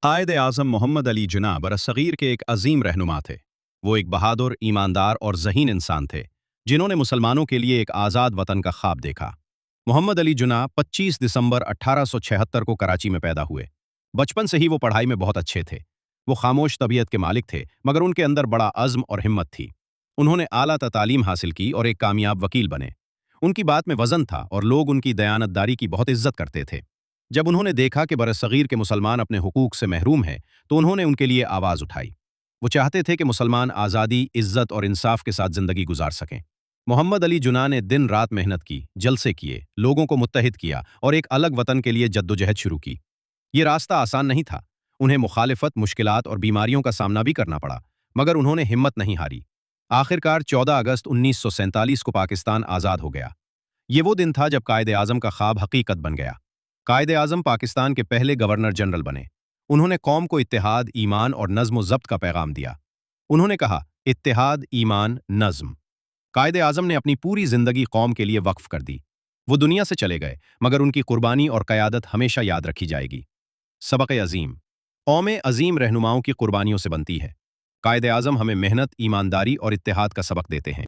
कायद आज़म मोहम्मद अली जिन्ना बरसग़ीर के एक अजीम रहनुमा थे। वो एक बहादुर, ईमानदार और ज़हीन इंसान थे, जिन्होंने मुसलमानों के लिए एक आज़ाद वतन का ख्वाब देखा। मोहम्मद अली जिन्ना 25 दिसंबर 1876 को कराची में पैदा हुए। बचपन से ही वो पढ़ाई में बहुत अच्छे थे। वो खामोश तबीयत के मालिक थे, मगर उनके अंदर बड़ा अज़्म और हिम्मत थी। उन्होंने आला तालीम हासिल की और एक कामयाब वकील बने। उनकी बात में वज़न था और लोग उनकी दयानतदारी की बहुत इज्जत करते थे। जब उन्होंने देखा कि बरसग़ीर के मुसलमान अपने हुकूक से महरूम हैं, तो उन्होंने उनके लिए आवाज़ उठाई। वो चाहते थे कि मुसलमान आज़ादी, इज्जत और इंसाफ के साथ ज़िंदगी गुजार सकें। मोहम्मद अली जिन्ना ने दिन रात मेहनत की, जलसे किए, लोगों को मुत्तहिद किया और एक अलग वतन के लिए जद्दोजहद शुरू की। ये रास्ता आसान नहीं था। उन्हें मुखालिफत, मुश्किलात और बीमारियों का सामना भी करना पड़ा, मगर उन्होंने हिम्मत नहीं हारी। आखिरकार 14 अगस्त 1947 को पाकिस्तान आज़ाद हो गया। ये वो दिन था जब कायद आज़म का ख्वाब हकीकत बन गया। कायद आज़म पाकिस्तान के पहले गवर्नर जनरल बने। उन्होंने कौम को इत्तेहाद, ईमान और नज़्म व ज़ब्त का पैगाम दिया। उन्होंने कहा, इत्तेहाद, ईमान, नज़्म। कायद आज़म ने अपनी पूरी जिंदगी कौम के लिए वक्फ कर दी। वो दुनिया से चले गए, मगर उनकी कुर्बानी और क़यादत हमेशा याद रखी जाएगी। सबक अज़ीम। कौमें अजीम रहनुमाओं की कुर्बानियों से बनती है। कायद आज़म हमें मेहनत, ईमानदारी और इत्तेहाद का सबक देते हैं।